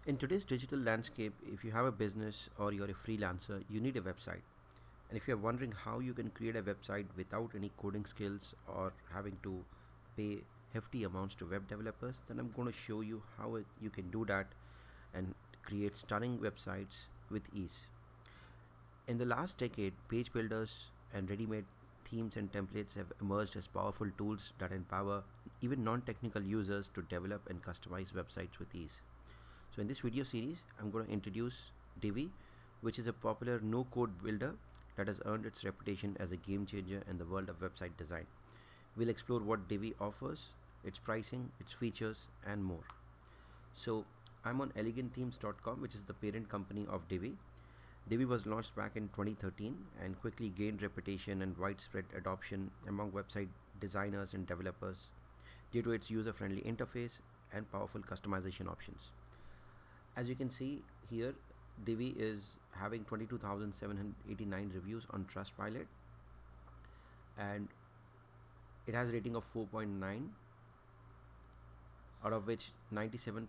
In today's digital landscape, if you have a business or you're a freelancer, you need a website. And if you're wondering how you can create a website without any coding skills or having to pay hefty amounts to web developers, then I'm going to show you how you can do that and create stunning websites with ease. In the last decade, page builders and ready-made themes and templates have emerged as powerful tools that empower even non-technical users to develop and customize websites with ease. So in this video series, I'm going to introduce Divi, which is a popular no-code builder that has earned its reputation as a game changer in the world of website design. We'll explore what Divi offers, its pricing, its features, and more. So I'm on elegantthemes.com, which is the parent company of Divi. Divi was launched back in 2013 and quickly gained reputation and widespread adoption among website designers and developers due to its user-friendly interface and powerful customization options. As you can see here, Divi is having 22,789 reviews on Trustpilot, and it has a rating of 4.9, out of which 97%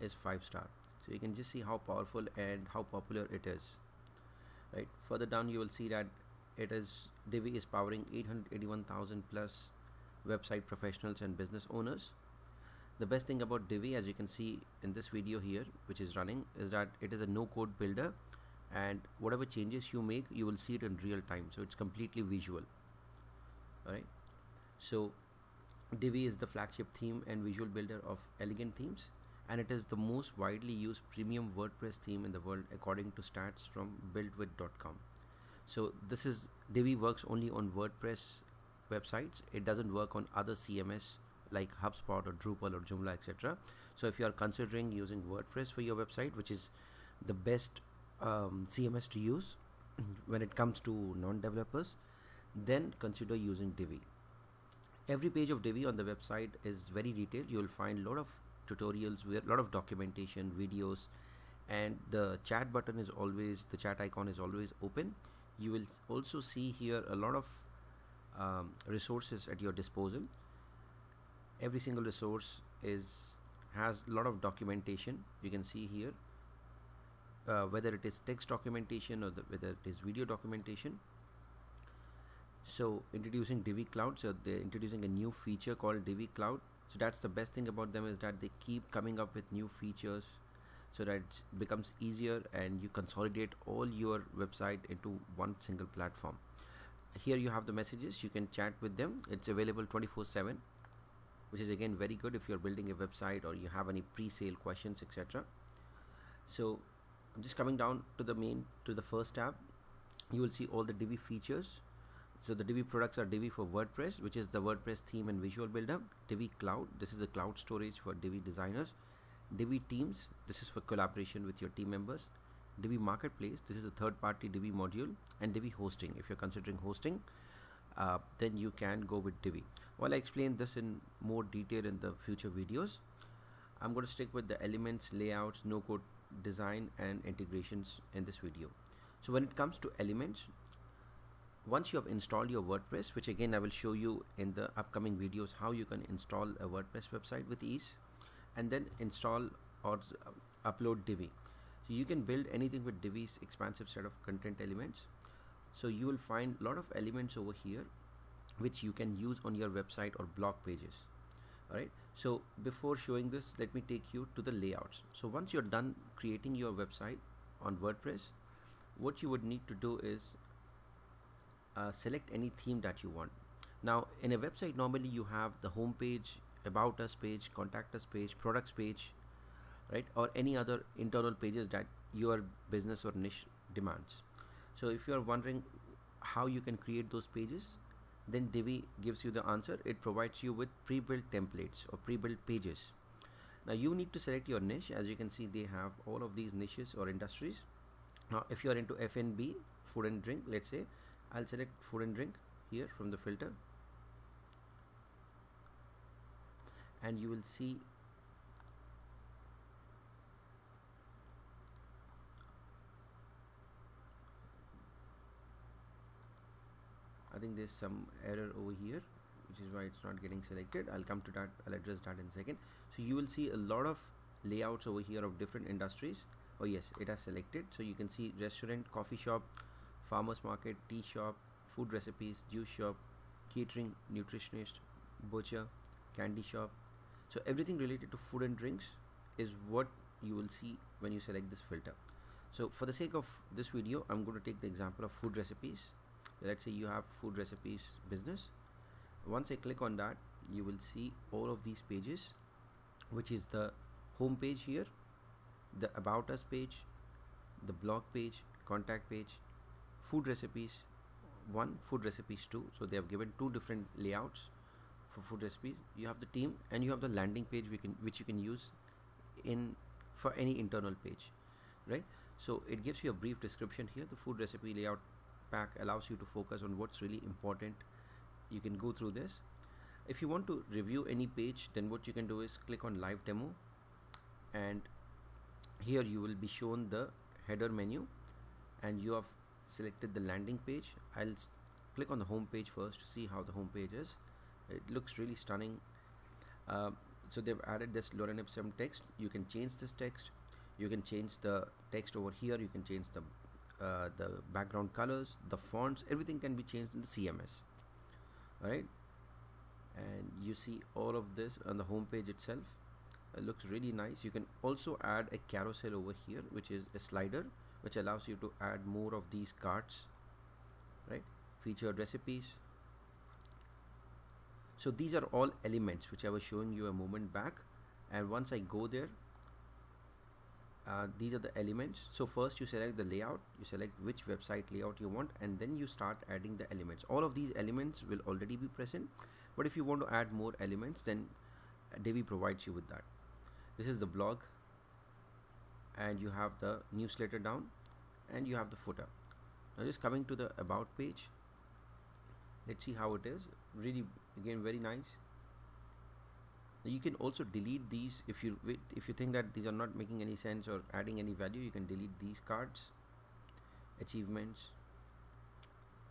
is 5-star. So you can just see how powerful and how popular it is. Right. Further down, you will see that Divi is powering 881,000 plus website professionals and business owners. The best thing about Divi, as you can see in this video here, which is running, is that it is a no-code builder, and whatever changes you make, you will see it in real time. So it's completely visual. Alright. So Divi is the flagship theme and visual builder of Elegant Themes, and it is the most widely used premium WordPress theme in the world according to stats from buildwith.com. So Divi works only on WordPress websites. It doesn't work on other CMS like HubSpot or Drupal or Joomla, etc. So if you are considering using WordPress for your website, which is the best CMS to use when it comes to non-developers, then consider using Divi. Every page of Divi on the website is very detailed. You will find a lot of tutorials, a lot of documentation, videos, and the chat icon is always open. You will also see here a lot of resources at your disposal. Every single resource has a lot of documentation. You can see here whether it is text documentation or whether it is video documentation. So introducing Divi Cloud, so they're introducing a new feature called Divi Cloud. So that's the best thing about them, is that they keep coming up with new features so that it becomes easier and you consolidate all your website into one single platform. Here you have the messages, you can chat with them. It's available 24/7, which is again very good if you're building a website or you have any pre-sale questions, etc. So I'm just coming down to the first tab. You will see all the Divi features. So the Divi products are Divi for WordPress, which is the WordPress theme and visual builder. Divi Cloud, this is the cloud storage for Divi designers. Divi Teams, this is for collaboration with your team members. Divi Marketplace, this is a third-party Divi module. And Divi Hosting, if you're considering hosting, then you can go with Divi. While I explain this in more detail in the future videos, I'm going to stick with the elements, layouts, no-code design, and integrations in this video. So when it comes to elements, once you have installed your WordPress, which again I will show you in the upcoming videos how you can install a WordPress website with ease, and then install or upload Divi. So you can build anything with Divi's expansive set of content elements. So you will find a lot of elements over here which you can use on your website or blog pages. Alright, so before showing this, let me take you to the layouts. So once you're done creating your website on WordPress, what you would need to do is select any theme that you want. Now in a website, normally you have the home page, about us page, contact us page, products page, right, or any other internal pages that your business or niche demands. So if you are wondering how you can create those pages, then Divi gives you the answer. It provides you with pre-built templates or pre-built pages. Now you need to select your niche. As you can see, they have all of these niches or industries. Now if you are into F&B, food and drink, let's say, I'll select food and drink here from the filter, and you will see I think there's some error over here, which is why it's not getting selected. I'll come to that, I'll address that in a second. So you will see a lot of layouts over here of different industries. Oh yes, it has selected. So you can see restaurant, coffee shop, farmers market, tea shop, food recipes, juice shop, catering, nutritionist, butcher, candy shop. So everything related to food and drinks is what you will see when you select this filter. So for the sake of this video, I'm going to take the example of food recipes. Let's say you have food recipes business. Once I click on that, you will see all of these pages, which is the home page here, the about us page, the blog page, contact page, food recipes 1, food recipes 2. So they have given two different layouts for food recipes. You have the team and you have the landing page which you can use for any internal page, right? So it gives you a brief description here. The food recipe layout pack allows you to focus on what's really important. You can go through this. If you want to review any page, then what you can do is click on live demo, and here you will be shown the header menu, and you have selected the landing page. I'll click on the home page first to see how the home page is. It looks really stunning. So they've added this Lorem Ipsum text. You can change this text. You can change the text over here. You can change the background colors, the fonts. Everything can be changed in the CMS. All right, and you see all of this on the home page itself. It looks really nice. You can also add a carousel over here, which is a slider, which allows you to add more of these carts, right? Featured recipes. So these are all elements which I was showing you a moment back, and once I go there, these are the elements. So first you select the layout, you select which website layout you want, and then you start adding the elements. All of these elements will already be present, but if you want to add more elements, then Divi provides you with that. This is the blog, and you have the newsletter down, and you have the footer. Now just coming to the about page, let's see how it is. Really, again, very nice. You can also delete these if you think that these are not making any sense or adding any value. You can delete these cards, achievements,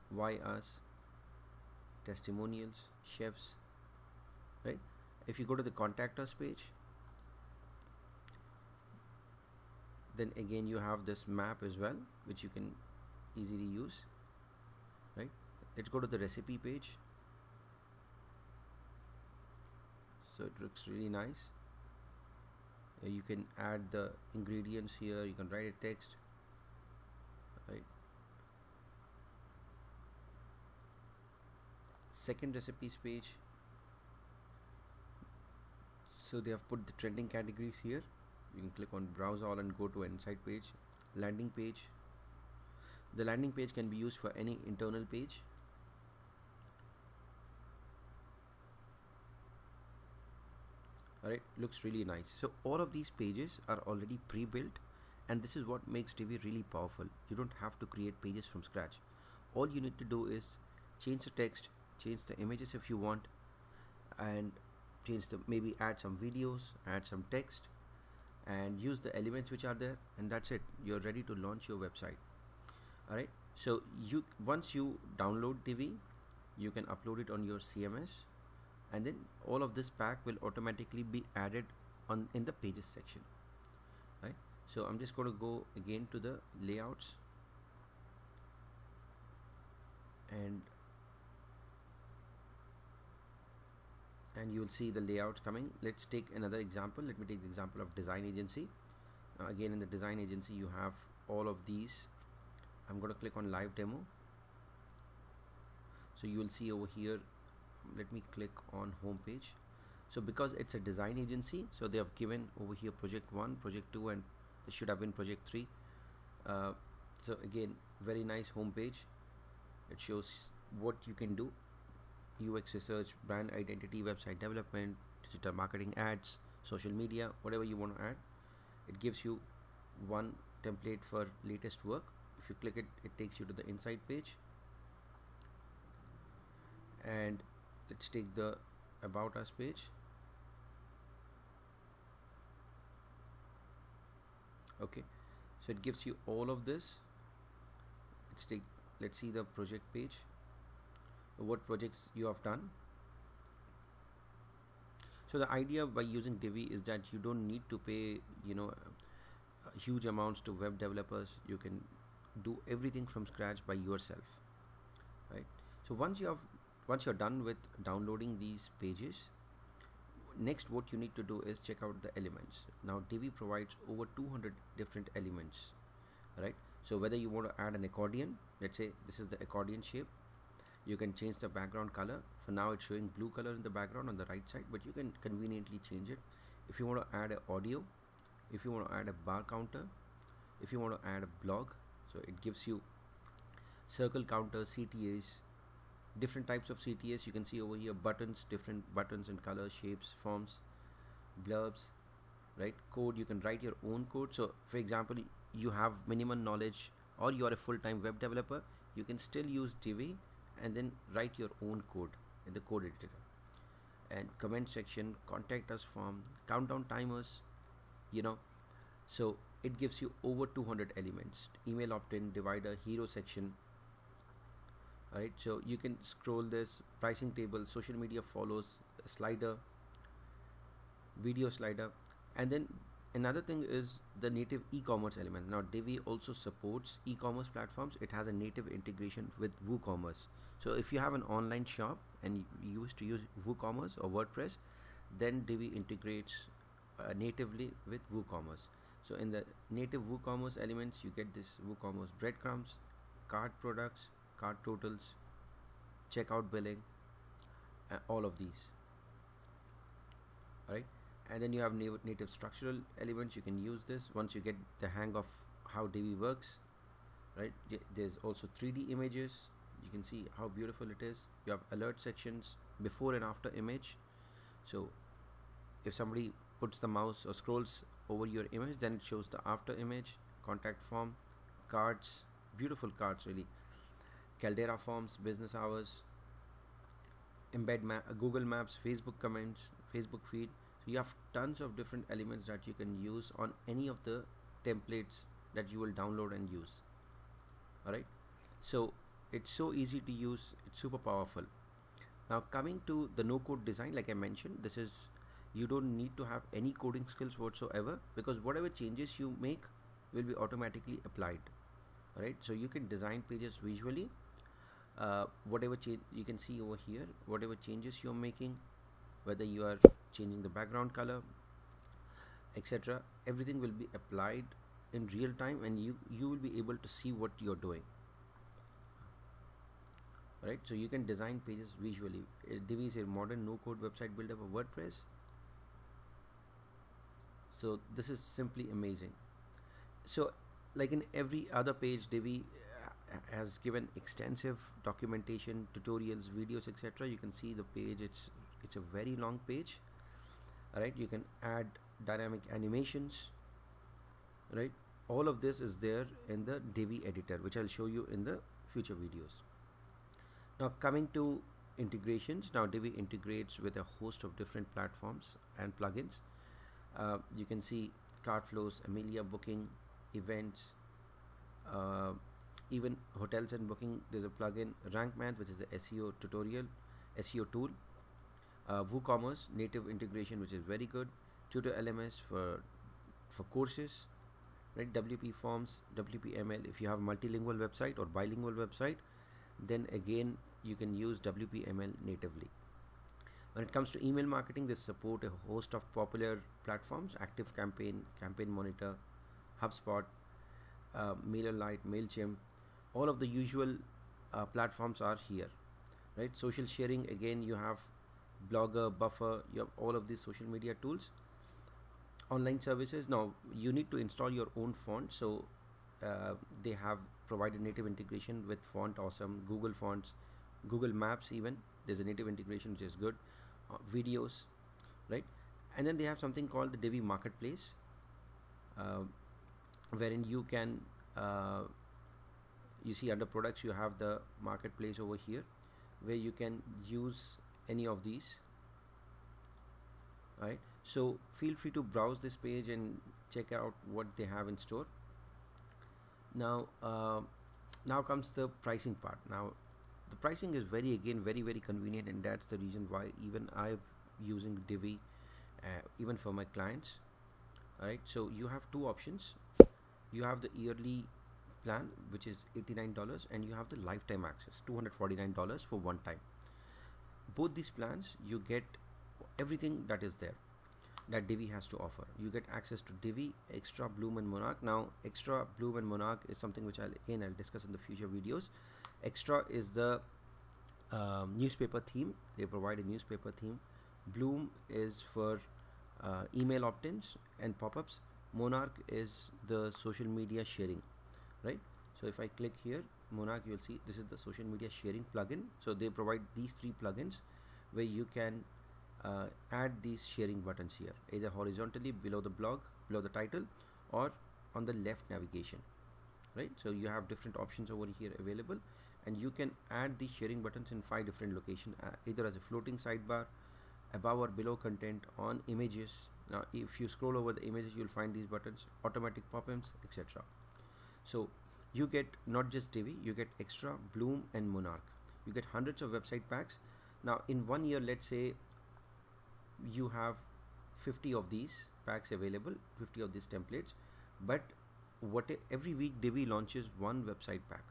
why us, testimonials, chefs, right? If you go to the contact us page, then again you have this map as well, which you can easily use, right? Let's go to the recipe page. So it looks really nice. You can add the ingredients here. You can write a text, right? Second recipes page. So they have put the trending categories here. You can click on browse all and go to an insight page. Landing page. The landing page can be used for any internal page. Alright, looks really nice. So all of these pages are already pre-built, and this is what makes Divi really powerful. You don't have to create pages from scratch. All you need to do is change the text, change the images if you want, and maybe add some videos, add some text, and use the elements which are there, and that's it. You're ready to launch your website. Alright, so once you download Divi, you can upload it on your CMS, and then all of this pack will automatically be added in the pages section, right? So I'm just going to go again to the layouts, and you will see the layouts coming. Let's take another example. Let me take the example of design agency. Again, in the design agency you have all of these. I'm going to click on live demo. So you will see over here, let me click on home page. So because it's a design agency, so they have given over here project 1, project 2, and it should have been project 3. So again, very nice home page. It shows what you can do: UX research, brand identity, website development, digital marketing, ads, social media, whatever you want to add. It gives you one template for latest work. If you click it, it takes you to the inside page, and let's take the about us page. Okay, so it gives you all of this. Let's see the project page, what projects you have done. So the idea by using Divi is that you don't need to pay, huge amounts to web developers. You can do everything from scratch by yourself, right? So once you're done with downloading these pages, next what you need to do is check out the elements. Now Divi provides over 200 different elements, right? So whether you want to add an accordion, let's say this is the accordion shape, you can change the background color. For now it's showing blue color in the background on the right side, but you can conveniently change it. If you want to add an audio, if you want to add a bar counter, if you want to add a blog, so it gives you circle counter, CTAs, different types of CTAs. You can see over here buttons, different buttons in color, shapes, forms, blurbs, right? Code, you can write your own code. So for example, you have minimum knowledge or you are a full-time web developer, you can still use Divi and then write your own code in the code editor. And comment section, contact us form, countdown timers, so it gives you over 200 elements. Email opt-in, divider, hero section. Alright, so you can scroll this, pricing table, social media follows, slider, video slider. And then another thing is the native e-commerce element. Now Divi also supports e-commerce platforms. It has a native integration with WooCommerce. So if you have an online shop and you used to use WooCommerce or WordPress, then Divi integrates natively with WooCommerce. So in the native WooCommerce elements, you get this WooCommerce breadcrumbs, cart products, cart totals, checkout billing, all of these. Alright, and then you have native structural elements. You can use this once you get the hang of how Divi works, right? There's also 3D images. You can see how beautiful it is. You have alert sections, before and after image. So if somebody puts the mouse or scrolls over your image, then it shows the after image, contact form, cards, beautiful cards really, Caldera forms, business hours, embed Google Maps, Facebook comments, Facebook feed. So you have tons of different elements that you can use on any of the templates that you will download and use. Alright, so it's so easy to use, it's super powerful. Now coming to the no code design, like I mentioned, this is, you don't need to have any coding skills whatsoever, because whatever changes you make will be automatically applied. Alright, so you can design pages visually. Whatever change you can see over here, whatever changes you're making, whether you are changing the background color, etc., everything will be applied in real time, and you will be able to see what you're doing. Right, so you can design pages visually. Divi is a modern no-code website builder for WordPress. So this is simply amazing. So like in every other page, Divi has given extensive documentation, tutorials, videos, etc. You can see the page, it's a very long page. Alright, you can add dynamic animations, right? All of this is there in the Divi editor, which I'll show you in the future videos. Now coming to integrations, now Divi integrates with a host of different platforms and plugins. You can see cart flows, Amelia booking, events, even hotels and booking. There's a plugin, RankMath, which is the SEO tool. WooCommerce native integration, which is very good. Tutor LMS for courses, right? WP Forms, WPML. If you have multilingual website or bilingual website, then again you can use WPML natively. When it comes to email marketing, they support a host of popular platforms: ActiveCampaign, Campaign Monitor, HubSpot, MailerLite, MailChimp. All of the usual platforms are here, right? Social sharing, again you have Blogger, Buffer, you have all of these social media tools. Online services, now you need to install your own font, so they have provided native integration with Font Awesome, Google Fonts, Google Maps. Even there's a native integration, which is good. Videos, right? And then they have something called the Divi Marketplace, wherein you can you see under products you have the marketplace over here, where you can use any of these. Right, so feel free to browse this page and check out what they have in store. Now now comes the pricing part. Now the pricing is very convenient, and that's the reason why even I'm using Divi even for my clients. Alright, so you have two options. You have the yearly plan, which is $89, and you have the lifetime access, $249 for one time. Both these plans, you get everything that is there that Divi has to offer. You get access to Divi, Extra, Bloom and Monarch. Now Extra, Bloom and Monarch is something which I'll discuss in the future videos. Extra is the newspaper theme. They provide a newspaper theme. Bloom is for email opt-ins and pop-ups. Monarch is the social media sharing, right? So if I click here, Monarch, you'll see this is the social media sharing plugin. So they provide these three plugins where you can add these sharing buttons here, either horizontally below the blog, below the title, or on the left navigation, right? So you have different options over here available, and you can add these sharing buttons in 5 different locations, either as a floating sidebar, above or below content, on images. Now if you scroll over the images, you'll find these buttons, automatic pop-ins, etc. So you get not just Divi, you get Extra, Bloom and Monarch. You get hundreds of website packs. Now in 1 year, let's say you have 50 of these packs available, 50 of these templates, but every week Divi launches one website pack,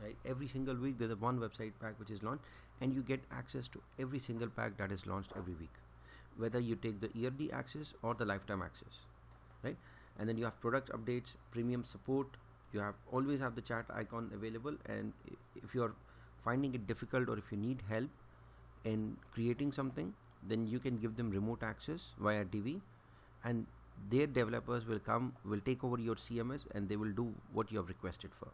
right? Every single week there's a one website pack which is launched, and you get access to every single pack that is launched every week, whether you take the yearly access or the lifetime access, right? And then you have product updates, premium support, you always have the chat icon available, and if you're finding it difficult or if you need help in creating something, then you can give them remote access via Divi, and their developers will take over your CMS, and they will do what you have requested for,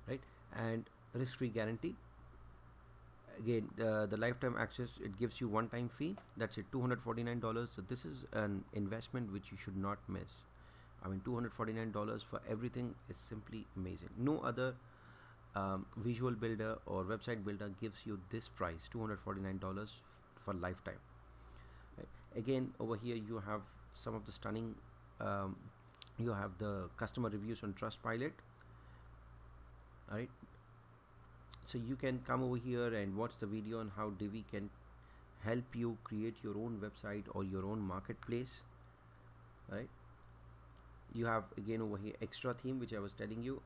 right? And risk-free guarantee. Again, the lifetime access, it gives you one-time fee. That's it, $249. So this is an investment which you should not miss. I mean, $249 for everything is simply amazing. No other visual builder or website builder gives you this price, $249 for lifetime, right? Again, over here you have some of the stunning you have the customer reviews on Trustpilot. All right, so you can come over here and watch the video on how Divi can help you create your own website or your own marketplace. Right, you have again over here Extra theme, which I was telling you,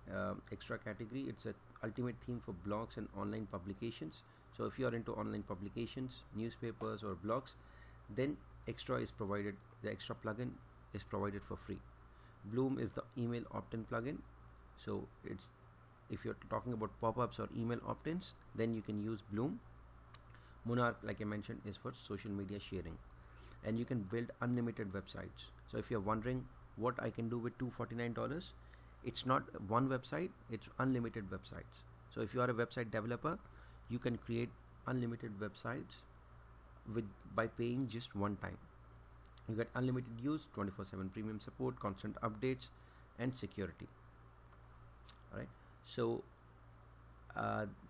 Extra category. It's an ultimate theme for blogs and online publications. So if you are into online publications, newspapers or blogs, then Extra is provided. The Extra plugin is provided for free. Bloom is the email opt-in plugin. So if you're talking about pop-ups or email opt-ins, then you can use Bloom. Monarch, like I mentioned, is for social media sharing, and you can build unlimited websites. So if you're wondering what I can do with $249, it's not one website, it's unlimited websites. So if you are a website developer, you can create unlimited websites by paying just one time. You get unlimited use, 24/7 premium support, constant updates, and security. Alright, so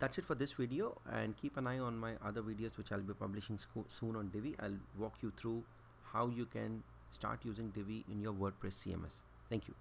that's it for this video, and keep an eye on my other videos which I'll be publishing soon on Divi. I'll walk you through how you can start using Divi in your WordPress CMS. Thank you.